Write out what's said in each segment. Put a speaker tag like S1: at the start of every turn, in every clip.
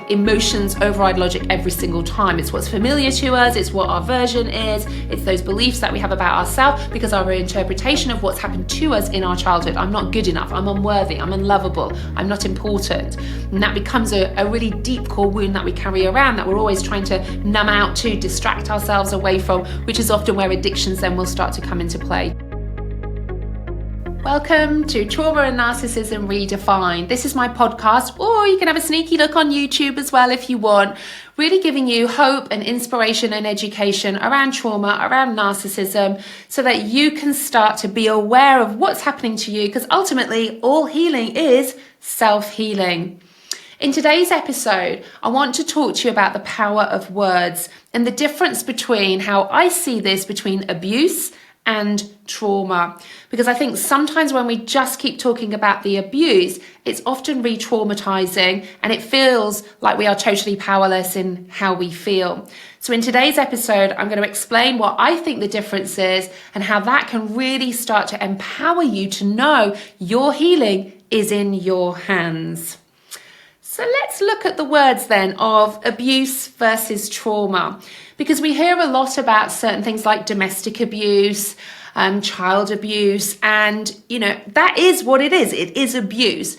S1: emotions override logic every single time. It's what's familiar to us, it's what our version is, it's those beliefs that we have about ourselves because our interpretation of what's happened to us in our childhood. I'm not good enough, I'm unworthy, I'm unlovable, I'm not important. And that becomes a really deep core wound that we carry around that we're always trying to numb out to, distract ourselves away from, which is often where addictions then will start to come into play. Welcome to Trauma and Narcissism Redefined. This is my podcast, or you can have a sneaky look on YouTube as well if you want, really giving you hope and inspiration and education around trauma, around narcissism, so that you can start to be aware of what's happening to you, because ultimately all healing is self-healing. In today's episode, I want to talk to you about the power of words and the difference between how I see this between abuse and trauma. Because I think sometimes when we just keep talking about the abuse, it's often re-traumatizing and it feels like we are totally powerless in how we feel. So in today's episode, I'm going to explain what I think the difference is and how that can really start to empower you to know your healing is in your hands. So let's look at the words then of abuse versus trauma, because we hear a lot about certain things like domestic abuse, child abuse, and that is what it is. It is abuse.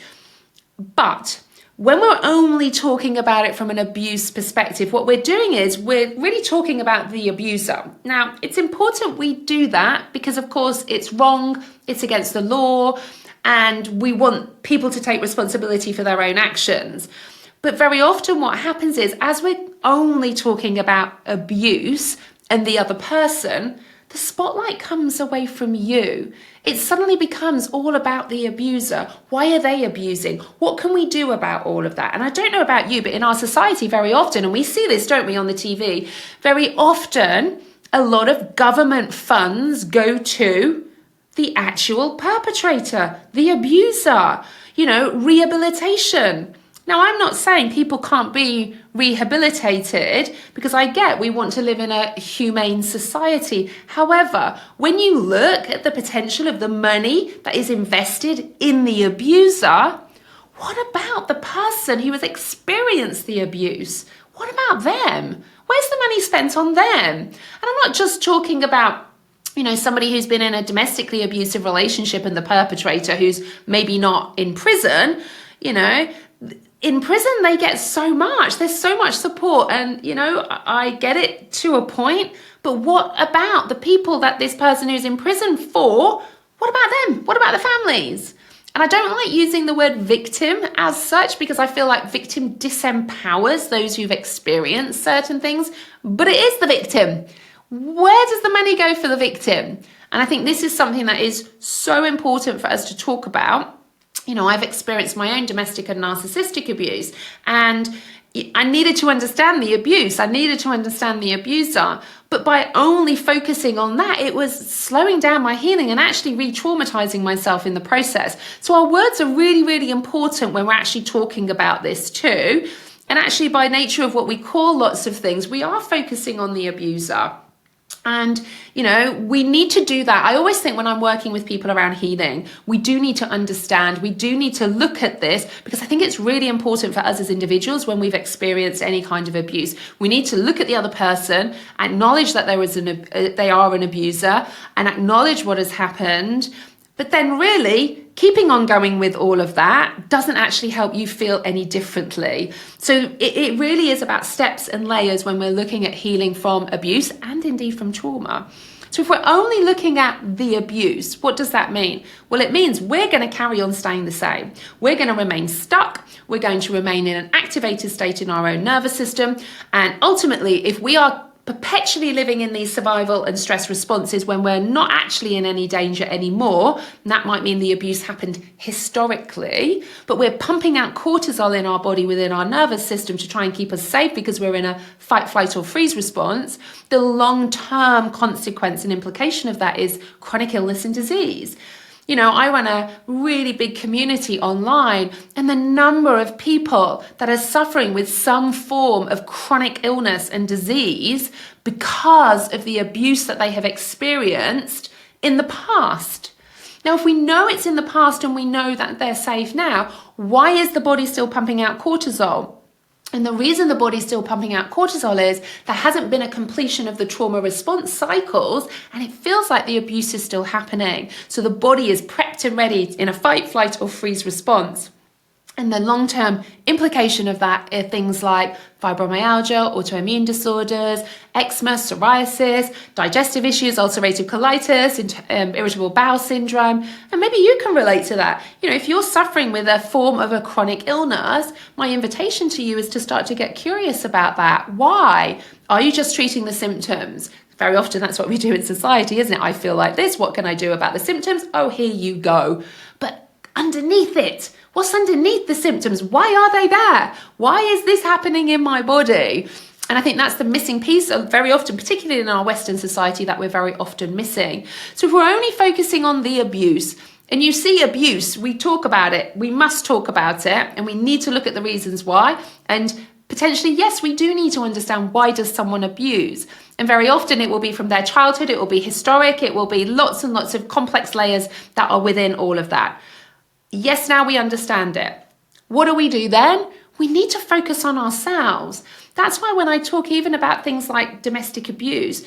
S1: But when we're only talking about it from an abuse perspective, what we're doing is we're really talking about the abuser. Now, it's important we do that because, of course, it's wrong, it's against the law, and we want people to take responsibility for their own actions. But very often what happens is, as we're only talking about abuse and the other person, the spotlight comes away from you. It suddenly becomes all about the abuser. Why are they abusing? What can we do about all of that? And I don't know about you, but in our society very often, and we see this, don't we, on the TV, very often a lot of government funds go to the actual perpetrator, the abuser, rehabilitation. Now, I'm not saying people can't be rehabilitated, because I get we want to live in a humane society. However, when you look at the potential of the money that is invested in the abuser, what about the person who has experienced the abuse? What about them? Where's the money spent on them? And I'm not just talking about somebody who's been in a domestically abusive relationship and the perpetrator who's maybe not in prison. In prison, they get so much. There's so much support. And, I get it to a point. But what about the people that this person who's in prison for? What about them? What about the families? And I don't like using the word victim as such, because I feel like victim disempowers those who've experienced certain things. But it is the victim. Where does the money go for the victim? And I think this is something that is so important for us to talk about. I've experienced my own domestic and narcissistic abuse, and I needed to understand the abuse. I needed to understand the abuser. But by only focusing on that, it was slowing down my healing and actually re-traumatizing myself in the process. So our words are really, really important when we're actually talking about this too. And actually, by nature of what we call lots of things, we are focusing on the abuser. And, we need to do that. I always think when I'm working with people around healing, we do need to understand, we do need to look at this, because I think it's really important for us as individuals when we've experienced any kind of abuse. We need to look at the other person, acknowledge that they are an abuser, and acknowledge what has happened. But then really, keeping on going with all of that doesn't actually help you feel any differently. So it really is about steps and layers when we're looking at healing from abuse and indeed from trauma. So if we're only looking at the abuse, what does that mean? Well, it means we're going to carry on staying the same. We're going to remain stuck. We're going to remain in an activated state in our own nervous system. And ultimately, if we are perpetually living in these survival and stress responses when we're not actually in any danger anymore, and that might mean the abuse happened historically, but we're pumping out cortisol in our body within our nervous system to try and keep us safe because we're in a fight, flight or freeze response, the long-term consequence and implication of that is chronic illness and disease. I run a really big community online, and the number of people that are suffering with some form of chronic illness and disease because of the abuse that they have experienced in the past. Now, if we know it's in the past and we know that they're safe now, why is the body still pumping out cortisol? And the reason the body's still pumping out cortisol is there hasn't been a completion of the trauma response cycles, and it feels like the abuse is still happening. So the body is prepped and ready in a fight, flight, or freeze response. And the long-term implication of that are things like fibromyalgia, autoimmune disorders, eczema, psoriasis, digestive issues, ulcerative colitis, irritable bowel syndrome. And maybe you can relate to that. If you're suffering with a form of a chronic illness, my invitation to you is to start to get curious about that. Why? Are you just treating the symptoms? Very often that's what we do in society, isn't it? I feel like this. What can I do about the symptoms? Oh, here you go. But underneath it, what's underneath the symptoms? Why are they there? Why is this happening in my body? And I think that's the missing piece of very often, particularly in our Western society, that we're very often missing. So if we're only focusing on the abuse, and you see abuse, we talk about it, we must talk about it, and we need to look at the reasons why. And potentially, yes, we do need to understand, why does someone abuse? And very often it will be from their childhood, it will be historic, it will be lots and lots of complex layers that are within all of that. Yes, now we understand it. What do we do then? We need to focus on ourselves. That's why when I talk even about things like domestic abuse,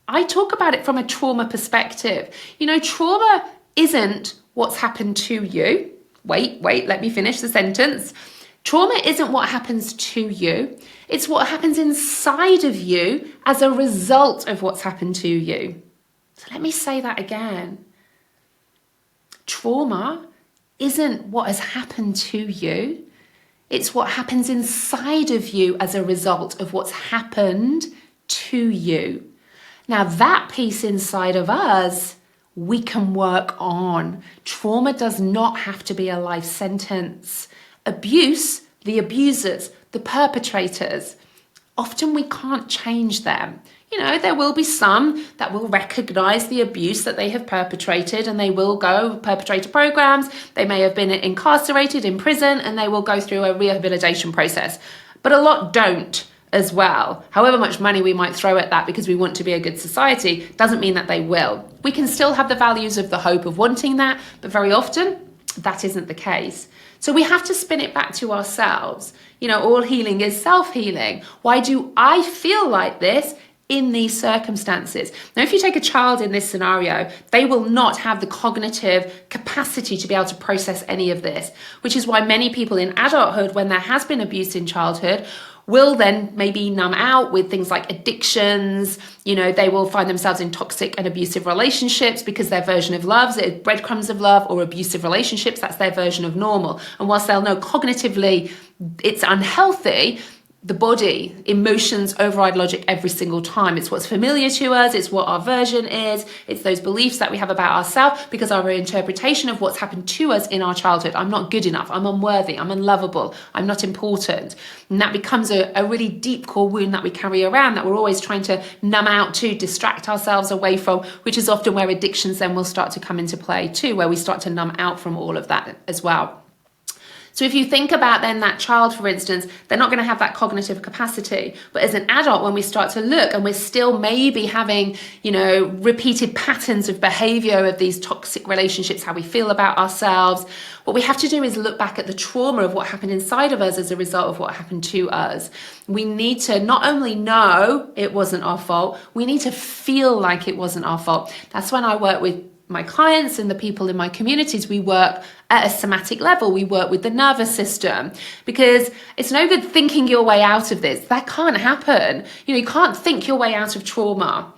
S1: I talk about it from a trauma perspective. Trauma isn't what's happened to you. Wait, let me finish the sentence. Trauma isn't what happens to you. It's what happens inside of you as a result of what's happened to you. So let me say that again. Trauma isn't what has happened to you. It's what happens inside of you as a result of what's happened to you. Now, that piece inside of us, we can work on. Trauma does not have to be a life sentence. Abuse, the abusers, the perpetrators, often we can't change them. There will be some that will recognize the abuse that they have perpetrated, and they will go perpetrator programs. They may have been incarcerated in prison, and they will go through a rehabilitation process. But a lot don't as well. However much money we might throw at that because we want to be a good society, doesn't mean that they will. We can still have the values of the hope of wanting that, but very often that isn't the case. So we have to spin it back to ourselves. All healing is self-healing. Why do I feel like this in these circumstances? Now, if you take a child in this scenario, they will not have the cognitive capacity to be able to process any of this, which is why many people in adulthood, when there has been abuse in childhood, will then maybe numb out with things like addictions. They will find themselves in toxic and abusive relationships because their version of love is breadcrumbs of love, or abusive relationships, that's their version of normal. And whilst they'll know cognitively it's unhealthy, the body, emotions override logic every single time. It's what's familiar to us. It's what our version is. It's those beliefs that we have about ourselves because our interpretation of what's happened to us in our childhood. I'm not good enough. I'm unworthy. I'm unlovable. I'm not important. And that becomes a really deep core wound that we carry around, that we're always trying to numb out to, distract ourselves away from, which is often where addictions then will start to come into play too, where we start to numb out from all of that as well. So if you think about then that child, for instance, they're not going to have that cognitive capacity. But as an adult, when we start to look and we're still maybe having, repeated patterns of behavior of these toxic relationships, how we feel about ourselves, what we have to do is look back at the trauma of what happened inside of us as a result of what happened to us. We need to not only know it wasn't our fault, we need to feel like it wasn't our fault. That's when I work with my clients and the people in my communities. We work at a somatic level. We work with the nervous system, because it's no good thinking your way out of this. That can't happen. You can't think your way out of trauma.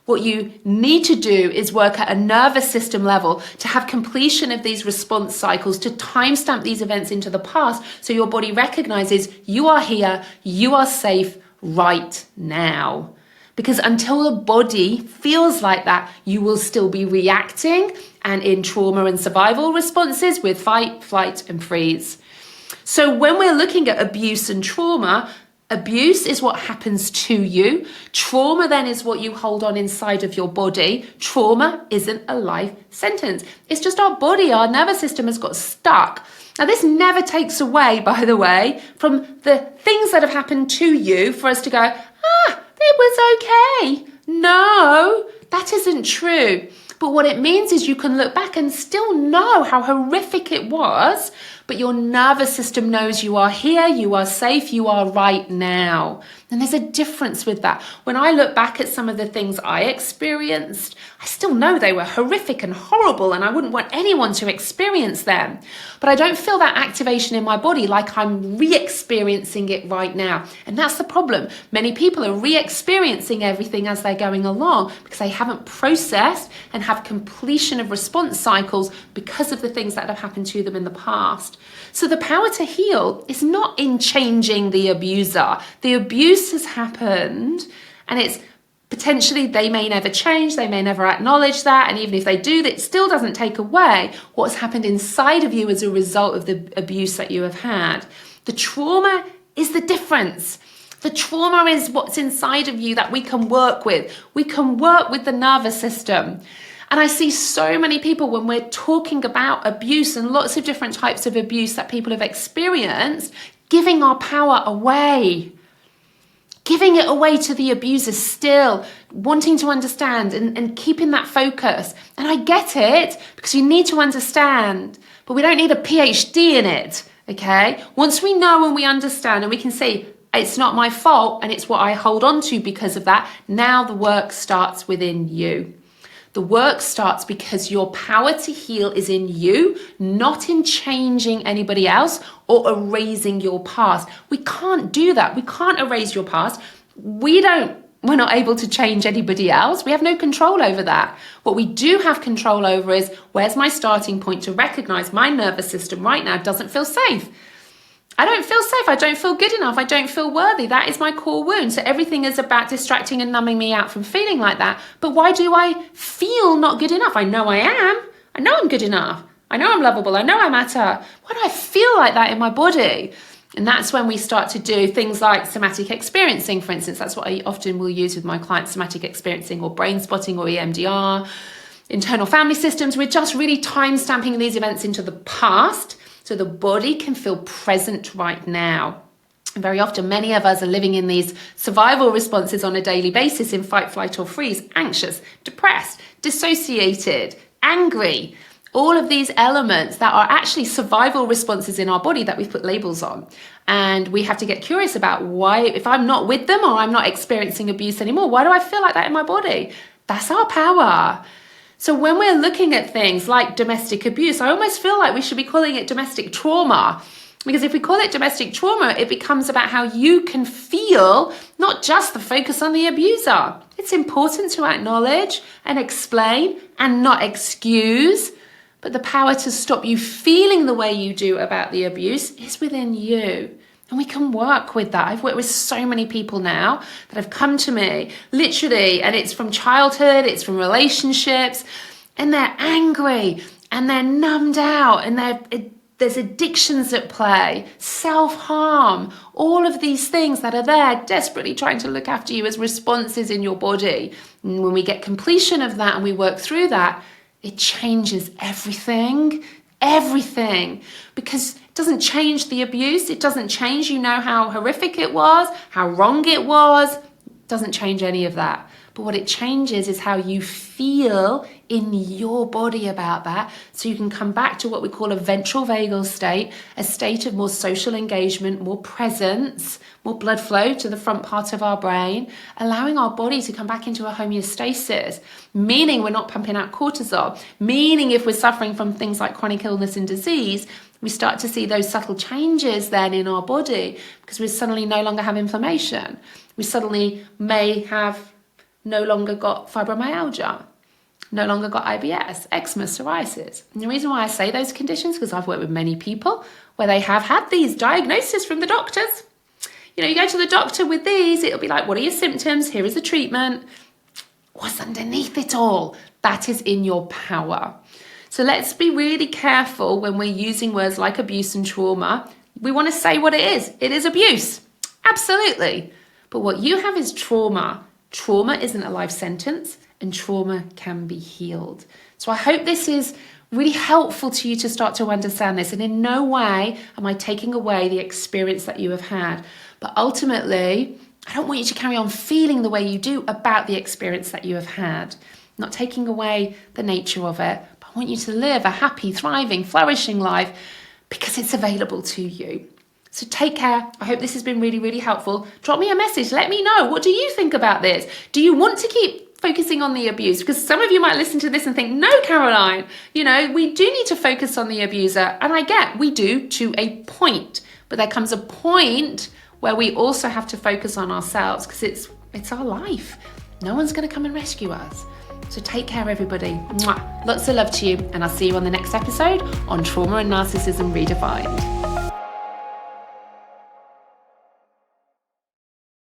S1: What you need to do is work at a nervous system level to have completion of these response cycles, to timestamp these events into the past so your body recognizes you are here, you are safe right now. Because until the body feels like that, you will still be reacting and in trauma and survival responses with fight, flight, and freeze. So when we're looking at abuse and trauma, abuse is what happens to you. Trauma then is what you hold on inside of your body. Trauma isn't a life sentence. It's just our body, our nervous system has got stuck. Now, this never takes away, by the way, from the things that have happened to you for us to go, it was okay. No, that isn't true. But what it means is you can look back and still know how horrific it was, but your nervous system knows you are here, you are safe, you are right now. And there's a difference with that. When I look back at some of the things I experienced, I still know they were horrific and horrible, and I wouldn't want anyone to experience them. But I don't feel that activation in my body like I'm re-experiencing it right now. And that's the problem. Many people are re-experiencing everything as they're going along because they haven't processed and have completion of response cycles because of the things that have happened to them in the past. So the power to heal is not in changing the abuser. The abuse has happened, and it's potentially they may never change, they may never acknowledge that, and even if they do, that still doesn't take away what's happened inside of you as a result of the abuse that you have had. The trauma is the difference. The trauma is what's inside of you that we can work with. We can work with the nervous system. And I see so many people when we're talking about abuse and lots of different types of abuse that people have experienced, giving our power away. Giving it away to the abuser still, wanting to understand and keeping that focus. And I get it, because you need to understand, but we don't need a PhD in it, okay? Once we know and we understand and we can say, it's not my fault and it's what I hold on to because of that, now the work starts within you. The work starts because your power to heal is in you, not in changing anybody else or erasing your past. We can't do that. We can't erase your past. We're not able to change anybody else. We have no control over that. What we do have control over is, where's my starting point to recognize my nervous system right now doesn't feel safe. I don't feel safe. I don't feel good enough. I don't feel worthy. That is my core wound. So everything is about distracting and numbing me out from feeling like that. But why do I feel not good enough? I know I am. I know I'm good enough. I know I'm lovable. I know I matter. Why do I feel like that in my body? And that's when we start to do things like somatic experiencing, for instance. That's what I often will use with my clients, somatic experiencing or brain spotting or EMDR. Internal family systems. We're just really time stamping these events into the past, so the body can feel present right now. And very often, many of us are living in these survival responses on a daily basis in fight, flight, or freeze, anxious, depressed, dissociated, angry, all of these elements that are actually survival responses in our body that we've put labels on. And we have to get curious about why, if I'm not with them or I'm not experiencing abuse anymore, why do I feel like that in my body? That's our power. So when we're looking at things like domestic abuse, I almost feel like we should be calling it domestic trauma. Because if we call it domestic trauma, it becomes about how you can feel, not just the focus on the abuser. It's important to acknowledge and explain and not excuse, but the power to stop you feeling the way you do about the abuse is within you. And we can work with that. I've worked with so many people now that have come to me, literally, and it's from childhood, it's from relationships, and they're angry, and they're numbed out, and there's addictions at play, self-harm, all of these things that are there desperately trying to look after you as responses in your body. And when we get completion of that and we work through that, it changes everything, because it doesn't change the abuse. It doesn't change, how horrific it was, how wrong it was. It doesn't change any of that. But what it changes is how you feel in your body about that. So you can come back to what we call a ventral vagal state, a state of more social engagement, more presence, more blood flow to the front part of our brain, allowing our body to come back into a homeostasis, meaning we're not pumping out cortisol, meaning if we're suffering from things like chronic illness and disease, we start to see those subtle changes then in our body because we suddenly no longer have inflammation. We suddenly may have no longer got fibromyalgia, no longer got IBS, eczema, psoriasis. And the reason why I say those conditions, because I've worked with many people where they have had these diagnoses from the doctors. You go to the doctor with these, it'll be like, what are your symptoms? Here is the treatment. What's underneath it all? That is in your power. So let's be really careful when we're using words like abuse and trauma. We want to say what it is. It is abuse. Absolutely. But what you have is trauma. Trauma isn't a life sentence, and trauma can be healed. So I hope this is really helpful to you to start to understand this. And in no way am I taking away the experience that you have had. But ultimately, I don't want you to carry on feeling the way you do about the experience that you have had. I'm not taking away the nature of it, but I want you to live a happy, thriving, flourishing life because it's available to you. So take care. I hope this has been really, really helpful. Drop me a message. Let me know. What do you think about this? Do you want to keep focusing on the abuse? Because some of you might listen to this and think, no, Caroline, we do need to focus on the abuser. And I get we do to a point, but there comes a point where we also have to focus on ourselves because it's our life. No one's going to come and rescue us. So take care, everybody. Mwah. Lots of love to you, and I'll see you on the next episode on Trauma and Narcissism Redefined.